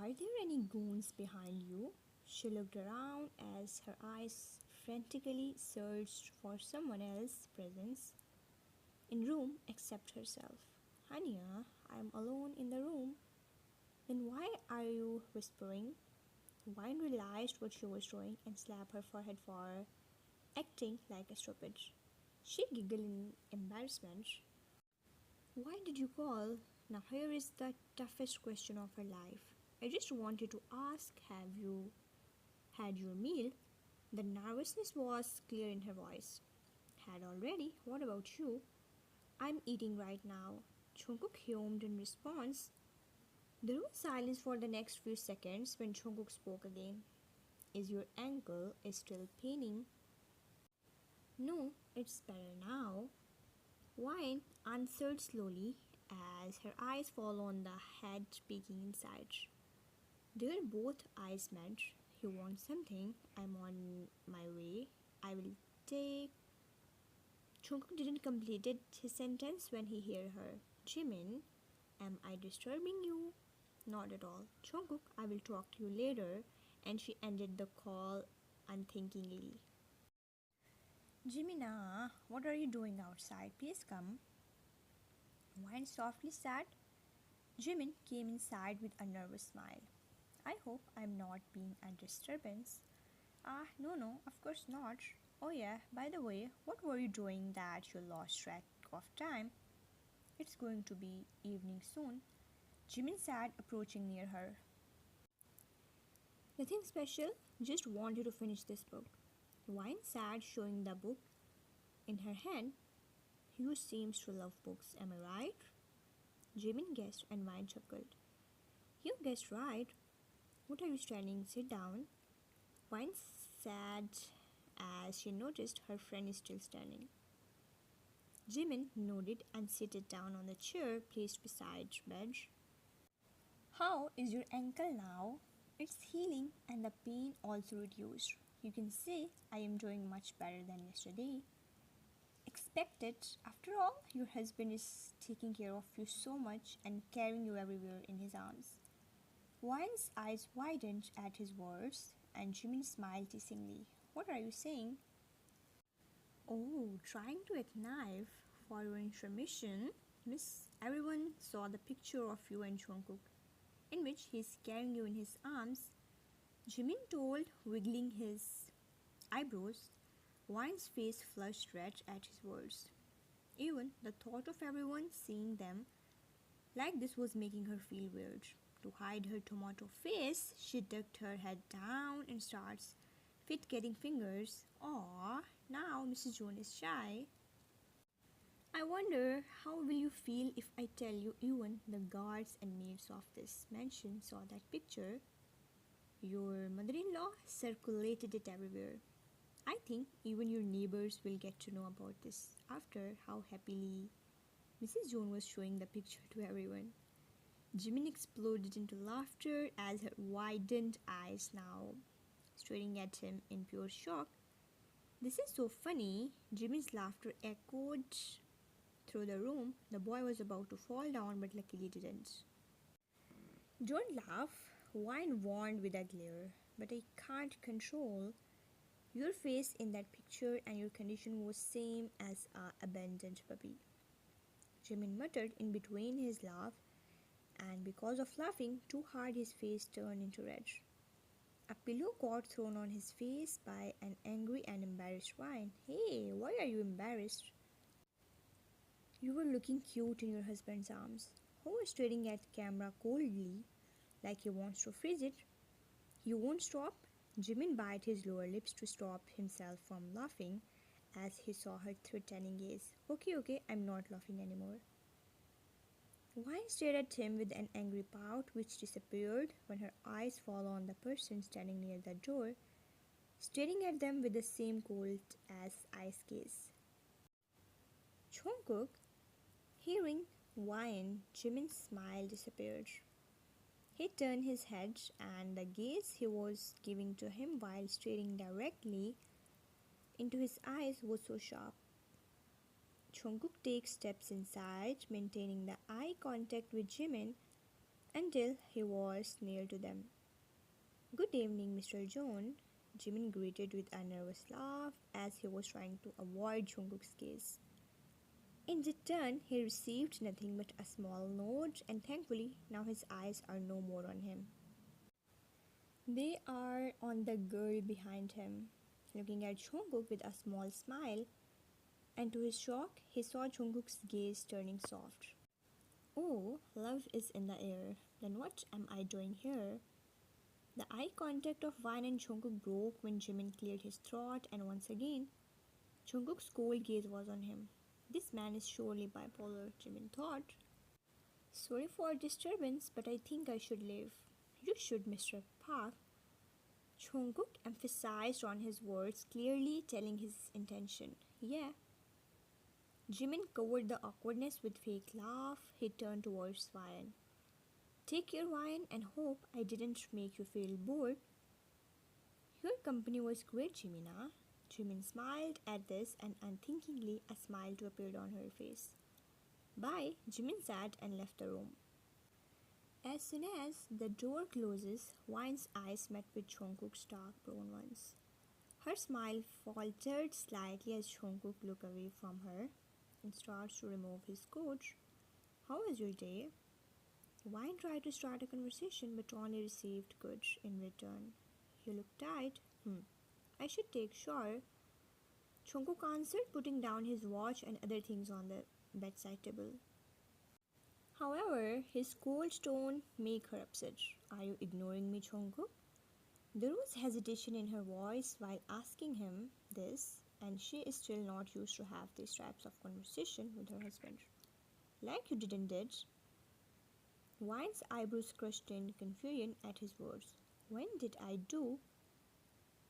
Are there any goons behind you? She looked around as her eyes frantically searched for someone else's presence in room except herself. Hania, I am alone in the room. Then why are you whispering? Wine realized what she was doing and slapped her forehead for acting like a stupid. She giggled in embarrassment. Why did you call? Now here is the toughest question of her life. I just wanted to ask, have you had your meal? The nervousness was clear in her voice. Had already? What about you? I'm eating right now. Jungkook hummed in response. There was silence for the next few seconds when Jungkook spoke again. Is your ankle still paining? No, it's better now. Wine answered slowly as her eyes fall on the head peeking inside. Their both eyes met. You want something? I'm on my way. I will take. Chunuk didn't complete his sentence when he heard her. Jimin, am I disturbing you? Not at all. Jungkook, I will talk to you later. And she ended the call unthinkingly. Jimina, what are you doing outside? Please come. Wine softly said. Jimin came inside with a nervous smile. I hope I'm not being a disturbance. Ah, no, of course not. Oh yeah, by the way, what were you doing that you lost track of time? It's going to be evening soon. Jimin said, approaching near her. Nothing special, just wanted to finish this book. Wine sat, showing the book in her hand. You seems to love books, am I right? Jimin guessed and Wine chuckled. You guessed right. What are you standing? Sit down. Wine said as she noticed her friend is still standing. Jimin nodded and sat down on the chair placed beside bed. How is your ankle now? It's healing and the pain also reduced. You can say I am doing much better than yesterday. Expected. After all, your husband is taking care of you so much and carrying you everywhere in his arms. Wine's eyes widened at his words, and Jimin smiled teasingly. What are you saying? Oh, trying to knife for your information. Miss, everyone saw the picture of you and Jungkook, in which he is carrying you in his arms. Jimin told, wiggling his eyebrows. Wine's face flushed red at his words. Even the thought of everyone seeing them like this was making her feel weird. To hide her tomato face, she ducked her head down and starts fit getting fingers. Aw, now Mrs. Joan is shy. I wonder how will you feel if I tell you even the guards and maids of this mansion saw that picture. Your mother-in-law circulated it everywhere. I think even your neighbors will get to know about this after how happily Mrs. Joan was showing the picture to everyone. Jimin exploded into laughter as her widened eyes now staring at him in pure shock. This is so funny. Jimin's laughter echoed through the room. The boy was about to fall down but luckily didn't. Don't laugh, Wine warned with a glare, but I can't control. Your face in that picture and your condition was same as a abandoned puppy. Jimin muttered in between his laugh, and because of laughing too hard his face turned into red. A pillow got thrown on his face by an angry and embarrassed Wine. Hey, why are you embarrassed? You were looking cute in your husband's arms. Who was staring at camera coldly, like he wants to freeze it. You won't stop? Jimin bit his lower lips to stop himself from laughing as he saw her threatening gaze. Okay, I'm not laughing anymore. Wine stared at him with an angry pout which disappeared when her eyes fell on the person standing near the door, staring at them with the same cold as ice gaze. Jungkook, hearing Wine, Jimin's smile disappeared. He turned his head and the gaze he was giving to him while staring directly into his eyes was so sharp. Jungkook takes steps inside, maintaining the eye contact with Jimin until he was near to them. Good evening, Mr. John. Jimin greeted with a nervous laugh as he was trying to avoid Jungkook's gaze. In return, he received nothing but a small nod, and thankfully, now his eyes are no more on him. They are on the girl behind him, looking at Jungkook with a small smile, and to his shock, he saw Jungkook's gaze turning soft. Oh, love is in the air. Then what am I doing here? The eye contact of Vine and Jungkook broke when Jimin cleared his throat, and once again, Jungkook's cold gaze was on him. This man is surely bipolar, Jimin thought. Sorry for disturbance, but I think I should leave. You should, Mr. Park. Jungkook emphasized on his words, clearly telling his intention. Yeah. Jimin covered the awkwardness with fake laugh. He turned towards Vine. Take your wine and hope I didn't make you feel bored. Your company was great, Jimina. Jimin smiled at this and unthinkingly a smile appeared on her face. Bye, Jimin sat and left the room. As soon as the door closes, Wine's eyes met with Jungkook's dark brown ones. Her smile faltered slightly as Jungkook looked away from her and starts to remove his coat. How was your day? Wine tried to start a conversation but only received good in return. You look tired. I should take shower. Jungkook answered, putting down his watch and other things on the bedside table. However, his cold tone made her upset. Are you ignoring me, Jungkook? There was hesitation in her voice while asking him this, and she is still not used to have these types of conversation with her husband. Like you didn't did. Wine's eyebrows crushed in confusion at his words. When did I do?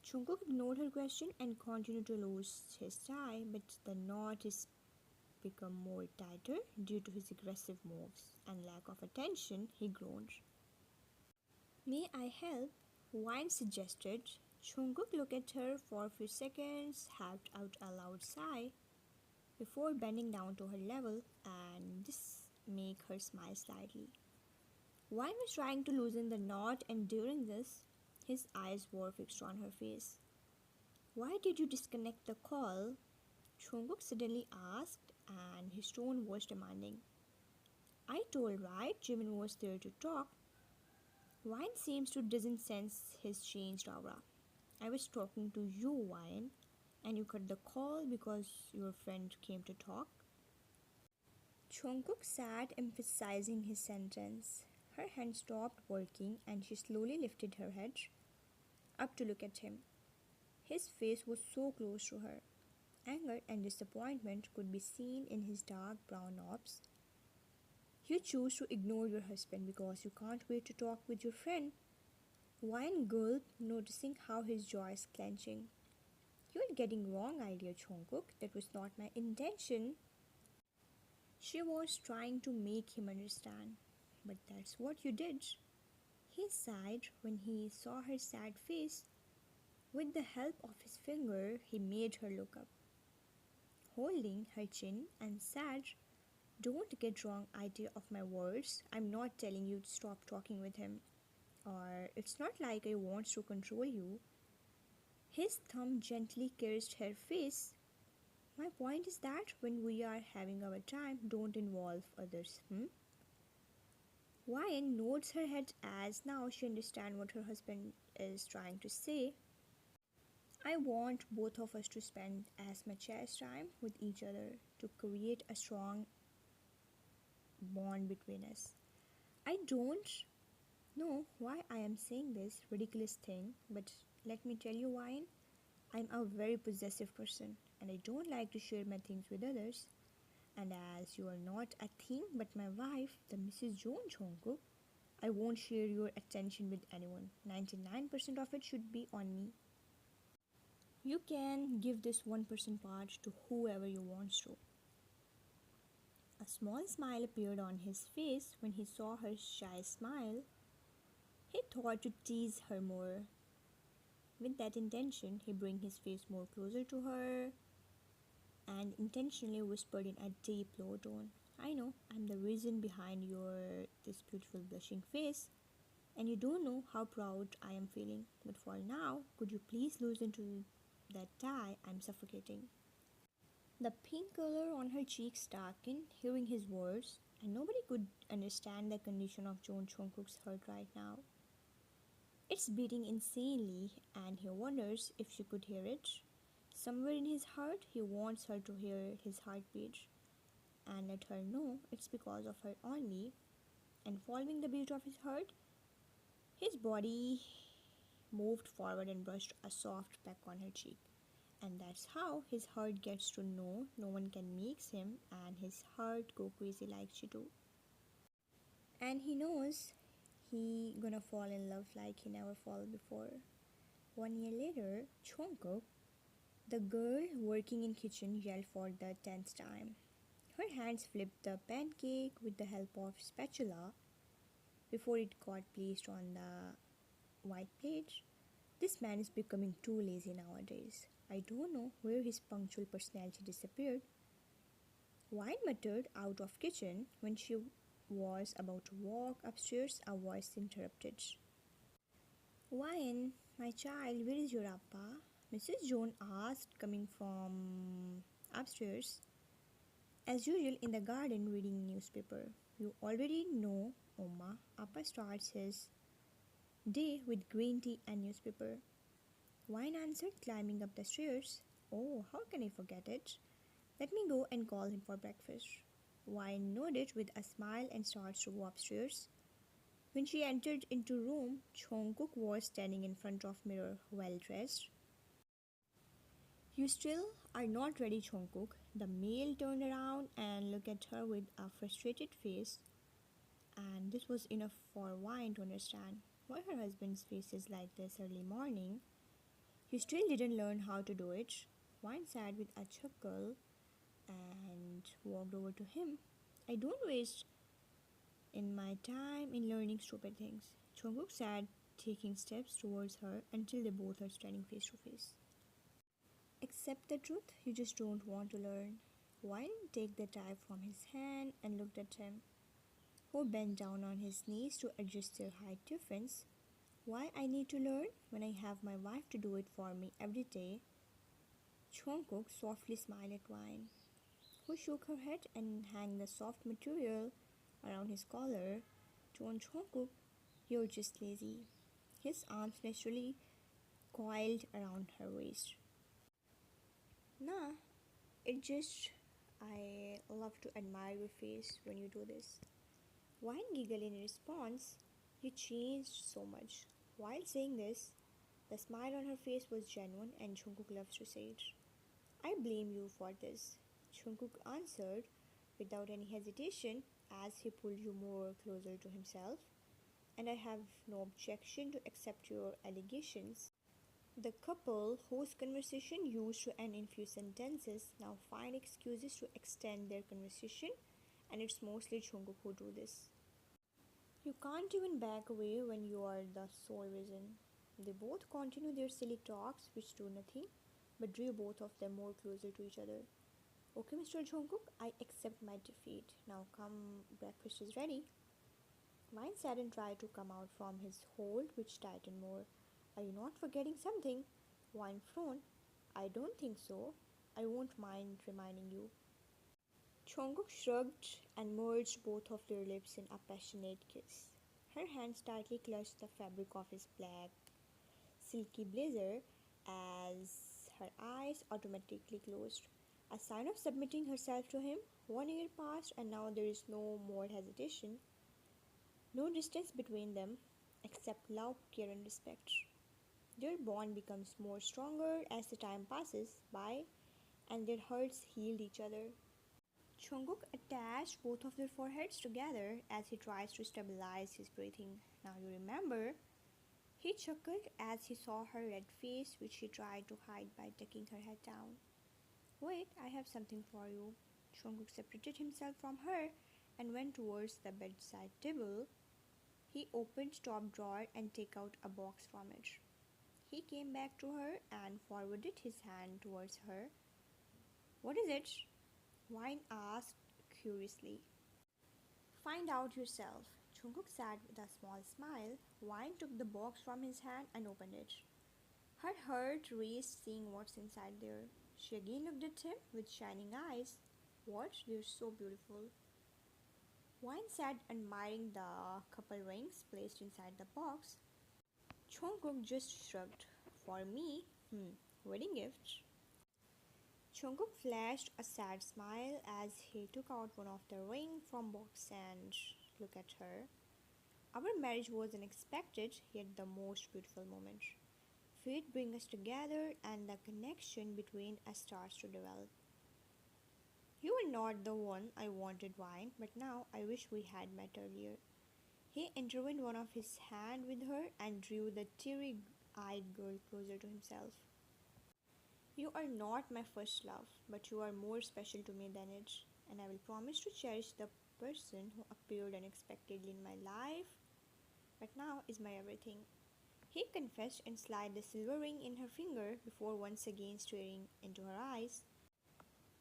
Jungkook ignored her question and continued to lose his tie, but the knot is become more tighter due to his aggressive moves and lack of attention, he groaned. May I help? Wine suggested. Jungkook looked at her for a few seconds, helped out a loud sigh before bending down to her level, and this made her smile slightly. Wine was trying to loosen the knot, and during this, his eyes were fixed on her face. Why did you disconnect the call? Jungkook suddenly asked, and his tone was demanding. I told right, Jimin was there to talk. Wine seems to doesn't sense his changed aura. I was talking to you, Wine, and you cut the call because your friend came to talk. Jungkook sat emphasizing his sentence. Her hand stopped working and she slowly lifted her head up to look at him. His face was so close to her. Anger and disappointment could be seen in his dark brown knobs. You choose to ignore your husband because you can't wait to talk with your friend. Wine gulped, noticing how his jaw is clenching. You're getting wrong idea, Jungkook. That was not my intention. She was trying to make him understand. But that's what you did. He sighed when he saw her sad face. With the help of his finger, he made her look up, holding her chin, and said, Don't get wrong idea of my words. I'm not telling you to stop talking with him. Or it's not like I want to control you. His thumb gently caressed her face. My point is that when we are having our time, don't involve others. Wine nods her head as now she understands what her husband is trying to say. I want both of us to spend as much as time with each other to create a strong bond between us. I don't know why I am saying this ridiculous thing, but let me tell you, Wine, I'm a very possessive person and I don't like to share my things with others. And as you are not a thing but my wife, the Mrs. Joan Jungkook, I won't share your attention with anyone. 99% of it should be on me. You can give this 1% part to whoever you want to. A small smile appeared on his face when he saw her shy smile. He thought to tease her more. With that intention, he brought his face more closer to her and intentionally whispered in a deep low tone, I know I'm the reason behind your this beautiful blushing face, and you don't know how proud I am feeling. But for now, could you please loosen to that tie? I'm suffocating. The pink color on her cheeks darkened, hearing his words, and nobody could understand the condition of Jungkook's heart right now. It's beating insanely, and he wonders if she could hear it. Somewhere in his heart, he wants her to hear his heartbeat and let her know it's because of her only. And following the beat of his heart, his body moved forward and brushed a soft peck on her cheek. And that's how his heart gets to know no one can mix him and his heart go crazy like she do. And he knows he gonna fall in love like he never fall before. 1 year later, Chungkook, the girl working in kitchen, yelled for the 10th time. Her hands flipped the pancake with the help of spatula before it got placed on the white plate. This man is becoming too lazy nowadays. I don't know where his punctual personality disappeared. Wine muttered out of kitchen when she was about to walk upstairs. A voice interrupted. Wine, my child, where is your appa? Mrs. Joan asked, coming from upstairs. As usual, in the garden reading newspaper. You already know, Oma. Appa starts his day with green tea and newspaper. Wine answered, climbing up the stairs. Oh, how can I forget it? Let me go and call him for breakfast. Wine nodded with a smile and starts to go upstairs. When she entered into room, Jungkook was standing in front of mirror, well dressed. You still are not ready, Jungkook. The male turned around and looked at her with a frustrated face, and this was enough for Wine to understand why her husband's face is like this early morning. You still didn't learn how to do it. Wine sighed with a chuckle and walked over to him. I don't waste in my time in learning stupid things. Jungkook sat, taking steps towards her until they both are standing face to face. Accept the truth, you just don't want to learn. Wine took the tie from his hand and looked at him, who bent down on his knees to adjust their height difference. Why I need to learn when I have my wife to do it for me every day? Jungkook softly smiled at Wine, who shook her head and hung the soft material around his collar. Jungkook, you're just lazy. His arms naturally coiled around her waist. Nah, it just I love to admire your face when you do this. Wine giggled in response. You changed so much. While saying this, the smile on her face was genuine and Jungkook loves to say it. I blame you for this, Jungkook answered without any hesitation as he pulled you more closer to himself. And I have no objection to accept your allegations. The couple, whose conversation used to end in few sentences, now find excuses to extend their conversation, and it's mostly Jungkook who do this. You can't even back away when you are the sole reason. They both continue their silly talks, which do nothing but drew both of them more closer to each other. Okay, Mr. Jungkook, I accept my defeat. Now come, breakfast is ready. Mine said and tried to come out from his hold, which tightened more. Are you not forgetting something? Wine frowned. I don't think so. I won't mind reminding you. Jungkook shrugged and merged both of their lips in a passionate kiss. Her hands tightly clutched the fabric of his black, silky blazer as her eyes automatically closed. A sign of submitting herself to him. 1 year passed and now there is no more hesitation, no distance between them except love, care, and respect. Their bond becomes more stronger as the time passes by and their hearts healed each other. Jungkook attached both of their foreheads together as he tries to stabilize his breathing. Now you remember, he chuckled as he saw her red face, which she tried to hide by tucking her head down. Wait, I have something for you. Jungkook separated himself from her and went towards the bedside table. He opened top drawer and took out a box from it. He came back to her and forwarded his hand towards her. What is it? Wine asked furiously. Find out yourself. Jungkook said with a small smile. Wine took the box from his hand and opened it. Her heart raced seeing what's inside there. She again looked at him with shining eyes. What? They're so beautiful. Wine sat admiring the couple rings placed inside the box. Jungkook just shrugged. For me, wedding gift. Chunuk flashed a sad smile as he took out one of the ring from box and looked at her. Our marriage was unexpected yet the most beautiful moment. Fate brings us together and the connection between us starts to develop. You were not the one I wanted, Wine, but now I wish we had met earlier. He intertwined one of his hand with her and drew the teary-eyed girl closer to himself. You are not my first love, but you are more special to me than it, and I will promise to cherish the person who appeared unexpectedly in my life, but now is my everything. He confessed and slid the silver ring in her finger before once again staring into her eyes.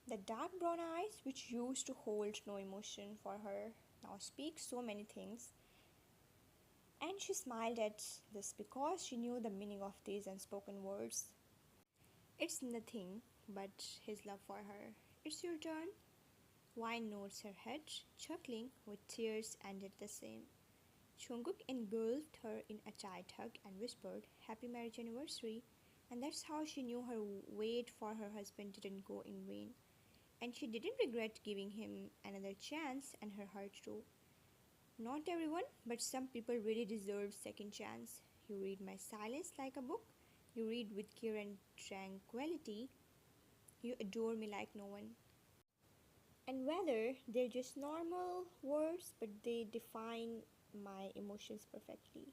The dark brown eyes, which used to hold no emotion for her, now speak so many things, and she smiled at this because she knew the meaning of these unspoken words. It's nothing but his love for her. It's your turn. Wine nods her head, chuckling with tears and did the same. Jungkook engulfed her in a tight hug and whispered, Happy marriage anniversary. And that's how she knew her wait for her husband didn't go in vain. And she didn't regret giving him another chance and her heart too. Not everyone, but some people really deserve second chance. You read my silence like a book. You read with care and tranquility. You adore me like no one. And whether they're just normal words, but they define my emotions perfectly.